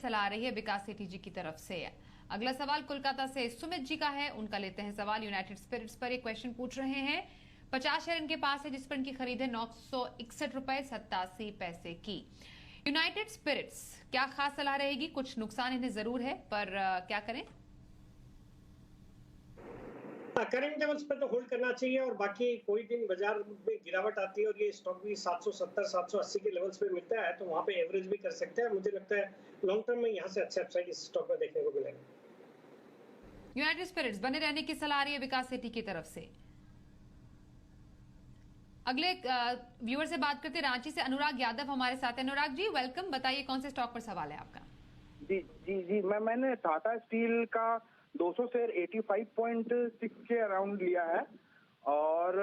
सलाह आ रही है विकास सेठी जी की तरफ से। अगला सवाल कोलकाता से सुमित जी का है, उनका लेते हैं सवाल। यूनाइटेड स्पिरिट्स पर एक क्वेश्चन पूछ रहे हैं। 50 शेयर इनके पास है जिस पर इनकी खरीद है 961 रुपए 87 पैसे की। यूनाइटेड स्पिरिट्स क्या खास सलाह रहेगी? कुछ नुकसान इन्हें जरूर है, पर क्या करें? करंट लेवल्स पे तो होल्ड करना चाहिए, और बाकी कोई दिन बाजार में गिरावट आती है और ये स्टॉक भी 770 780 के लेवल्स पे मिलता है तो वहां पे एवरेज भी कर सकते हैं। मुझे लगता है लॉन्ग टर्म में यहाँ से अच्छा अपसाइड इस स्टॉक में देखने को मिलेगा। यूनाइटेड स्पिरिट्स बने रहने की सलाह आ रही है विकास सेठी की तरफ से। अगले व्यूअर से बात करते हैं, रांची से अनुराग यादव हमारे साथ है। अनुराग जी वेलकम, बताइए कौन से स्टॉक पर सवाल है आपका? जी जी जी मैंने टाटा स्टील का 200 शेयर 85.6 के अराउंड लिया है, और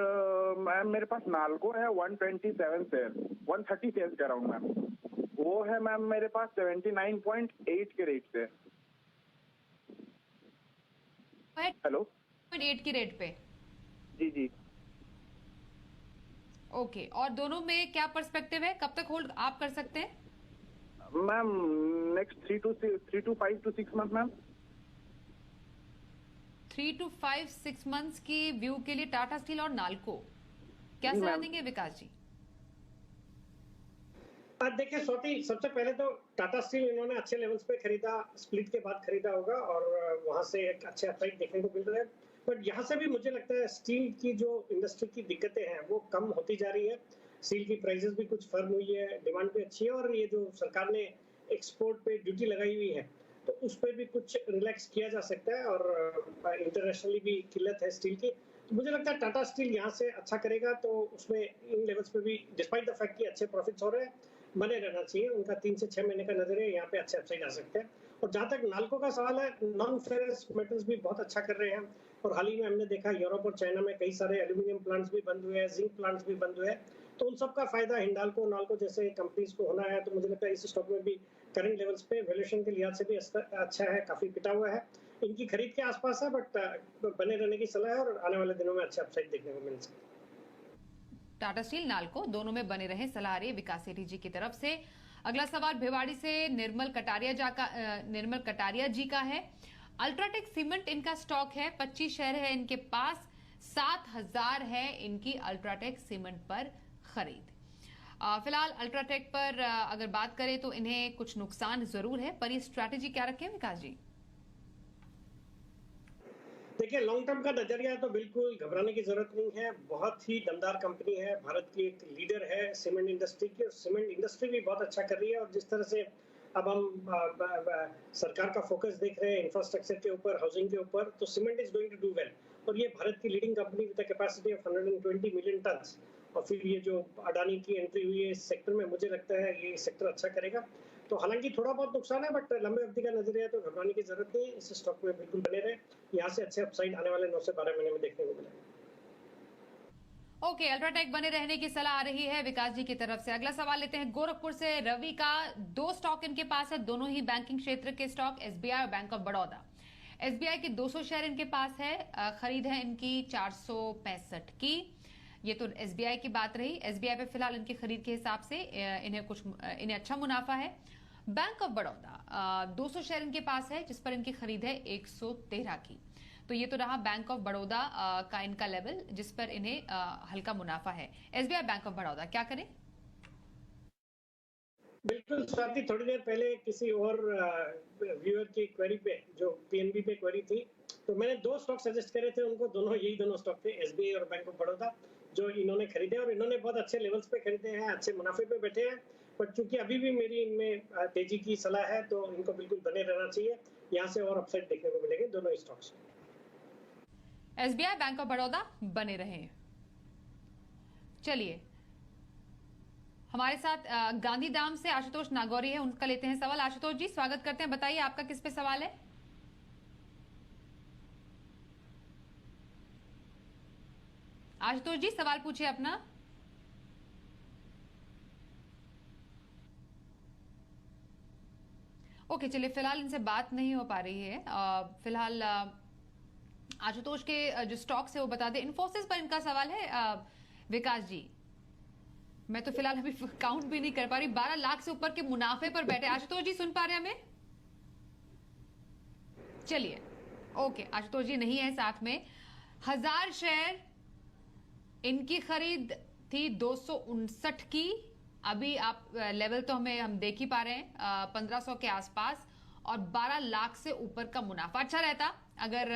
मैम मेरे पास नाल्को है 127 शेयर 130 शेयर के अराउंड मैम, वो है मैम मेरे पास 79.8 के रेट से। हेलो 8 की रेट पे? जी जी ओके, और दोनों में क्या पर्सपेक्टिव है, कब तक होल्ड आप कर सकते हैं? Ma'am next 3 to 5 to 6 month ma'am. 3 to 5 6 months की व्यू के लिए टाटा स्टील और नाल्को क्या सलाह देंगे विकास जी? देखिए स्वाति, सबसे पहले तो टाटा स्टील इन्होंने अच्छे लेवल्स पे खरीदा, स्प्लिट के बाद खरीदा होगा और वहां से एक अच्छे अपसाइड देखने को मिल रहा है। बट यहाँ से भी मुझे लगता है स्टील की जो इंडस्ट्री की दिक्कतें हैं वो कम होती जा रही है। स्टील की प्राइसेस भी कुछ फर्म हुई है, डिमांड भी अच्छी है, और ये जो सरकार ने एक्सपोर्ट पे ड्यूटी लगाई हुई है तो उस पर भी कुछ रिलैक्स किया जा सकता है, और इंटरनेशनली भी किल्लत है स्टील की। तो मुझे लगता है टाटा स्टील यहाँ से अच्छा करेगा, तो उसमें इन लेवल्स पे भी डिस्पाइट द फैक्ट कि अच्छे प्रॉफिट्स हो रहे हैं बने रहना चाहिए। उनका 3 से 6 महीने का नजरिया, यहाँ पे अच्छे अपसाइड आ सकते हैं। और जहां तक नाल्को का सवाल है, नॉन फेरस मेटल्स भी बहुत अच्छा कर रहे हैं, और हाल ही में हमने देखा यूरोप और चाइना में कई सारे एल्यूमिनियम प्लांट्स भी बंद हुए हैं, जिंक प्लांट्स भी बंद हुए हैं, तो उन सब का फायदा हिंडाल्को नाल्को जैसे कंपनीज को होना है। तो मुझे लगता है इस स्टॉक में भी करंट लेवल्स पे वैल्यूएशन के लिहाज से भी अच्छा है, काफी पिटा हुआ है, इनकी खरीद के आसपास है, बट बने रहने की सलाह है और आने वाले दिनों में अच्छे अपसाइड देखने को मिल सकते हैं। टाटा स्टील नाल्को दोनों में बने रहे सलाह रही है विकास सेठी जी की तरफ से। अगला सवाल भिवाड़ी से निर्मल कटारिया जी का है। अल्ट्राटेक सीमेंट इनका स्टॉक है, 25 शेयर है इनके पास, 7000 है इनकी अल्ट्राटेक सीमेंट पर खरीद। फिलहाल अल्ट्राटेक पर अगर बात करें तो इन्हें कुछ नुकसान जरूर है, पर ये स्ट्रैटेजी क्या रखें विकास जी? देखिए लॉन्ग टर्म का नजरिया है तो बिल्कुल घबराने की जरूरत नहीं है। बहुत ही दमदार कंपनी है, भारत की एक लीडर है सीमेंट इंडस्ट्री की, और सीमेंट इंडस्ट्री भी बहुत अच्छा कर रही है। और जिस तरह से अब हम सरकार का फोकस देख रहे हैं इंफ्रास्ट्रक्चर के ऊपर, हाउसिंग के ऊपर, तो cement is going to do well. और ये भारत की leading company with capacity of 120 million tons, और फिर ये जो अडानी की एंट्री हुई है इस सेक्टर में, मुझे लगता है ये सेक्टर अच्छा करेगा। तो हालांकि थोड़ा बहुत नुकसान है, बट लंबे अवधि का नजरिया तो घबराने की जरूरत नहीं है। इस स्टॉक में बिल्कुल बने रहे, यहाँ से अच्छे अपसाइड आने वाले 9 से 12 महीने में देखने को मिलेगा। ओके, अल्ट्राटेक बने रहने की सलाह आ रही है विकास जी की तरफ से। अगला सवाल लेते हैं गोरखपुर से रवि का। 2 स्टॉक इनके पास है, दोनों ही बैंकिंग क्षेत्र के स्टॉक, एसबीआई और बैंक ऑफ बड़ौदा। एसबीआई के 200 शेयर इनके पास है, खरीद है इनकी 465 की। ये तो एसबीआई की बात रही। एसबीआई पे फिलहाल इनकी खरीद के हिसाब से इन्हें अच्छा मुनाफा है। बैंक ऑफ बड़ौदा 200 शेयर इनके पास है जिस पर इनकी खरीद है 113 की। तो ये तो रहा बैंक ऑफ बड़ौदा का इनका लेवल जिस पर इन्हें हल्का मुनाफा है। एसबीआई बैंक ऑफ बड़ौदा क्या करें? बिल्कुल स्वाति, थोड़ी देर पहले किसी और व्यूअर की क्वेरी पे, जो पीएनबी पे क्वेरी थी, तो मैंने 2 स्टॉक सजेस्ट करे थे उनको, यही दोनों स्टॉक थे, एसबीआई और बैंक ऑफ बड़ौदा, जो इन्होंने खरीदे, और इन्होंने बहुत अच्छे लेवल्स पे खरीदे हैं, अच्छे मुनाफे पे बैठे हैं। बट चूंकि अभी भी मेरी इनमें तेजी की सलाह है तो इनको बिल्कुल बने रहना चाहिए, यहाँ से और अपसाइड देखने को मिलेंगे दोनों stocks. SBI bank of Baroda बने रहे। चलिए, हमारे साथ गांधीधाम से आशुतोष नागौरी है, उनका लेते हैं सवाल। आशुतोष जी स्वागत करते हैं, बताइए आपका किस पे सवाल है? आशुतोष जी सवाल पूछिए अपना। ओके, चलिए फिलहाल इनसे बात नहीं हो पा रही है। फिलहाल आशुतोष के जो स्टॉक्स है वो बता दें। इन्फोसिस पर इनका सवाल है विकास जी। मैं तो फिलहाल अभी काउंट भी नहीं कर पा रही, 12 लाख से ऊपर के मुनाफे पर बैठे। आशुतोष जी सुन पा रहे हैं हमें? चलिए, ओके, आशुतोष जी नहीं है साथ में। 1000 शेयर इनकी खरीद थी 259 की। अभी आप लेवल तो हम देख ही पा रहे हैं 1500 के आसपास, और 12 लाख से ऊपर का मुनाफा। अच्छा रहता अगर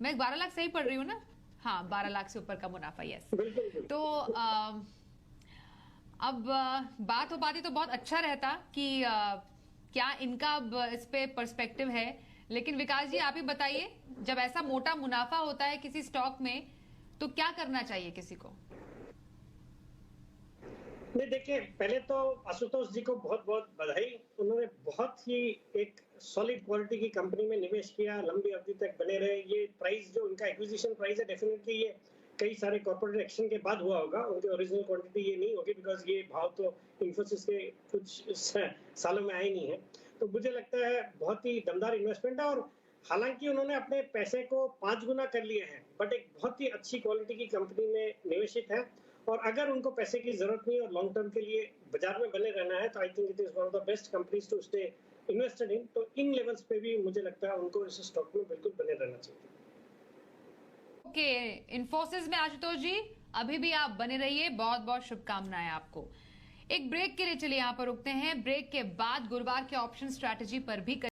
मैं 12 लाख सही पढ़ रही हूँ ना? हाँ, 12 लाख से ऊपर का मुनाफा, यस। तो अब बात हो पाती तो बहुत अच्छा रहता कि क्या इनका अब इस पे पर्सपेक्टिव है। लेकिन विकास जी आप ही बताइए, जब ऐसा मोटा मुनाफा होता है किसी स्टॉक में तो क्या करना चाहिए किसी को? नहीं, देखिए, पहले तो आशुतोष जी को बहुत बहुत बधाई। उन्होंने बहुत ही एक सॉलिड क्वालिटी की कंपनी में निवेश किया, लंबी अवधि तक बने रहे। ये प्राइस जो उनका एक्विजिशन प्राइस है, डेफिनेटली ये कई सारे कॉर्पोरेट एक्शन के बाद हुआ होगा। उनकी ओरिजिनल क्वांटिटी ये नहीं होगी, बिकॉज ये भाव तो इन्फोसिस के कुछ सालों में आए नहीं है। तो मुझे लगता है बहुत ही दमदार इन्वेस्टमेंट है। और हालांकि उन्होंने अपने पैसे को 5 गुना कर लिए हैं, बट एक बहुत ही अच्छी क्वालिटी की कंपनी में निवेशित है। और अगर उनको पैसे की जरूरत नहीं और लॉन्ग टर्म के लिए बाजार में बने रहना है, तो I think it is one of the best companies to stay invested in. तो इन लेवल्स पे भी मुझे लगता है उनको इस स्टॉक में बिल्कुल बने रहना चाहिए। ओके, इन्फोसिस में आशुतोष जी अभी भी आप बने रहिए, बहुत बहुत शुभकामनाएं आपको। एक ब्रेक के लिए चलिए यहाँ पर रुकते हैं। ब्रेक के बाद गुरुवार के ऑप्शन स्ट्रैटेजी पर भी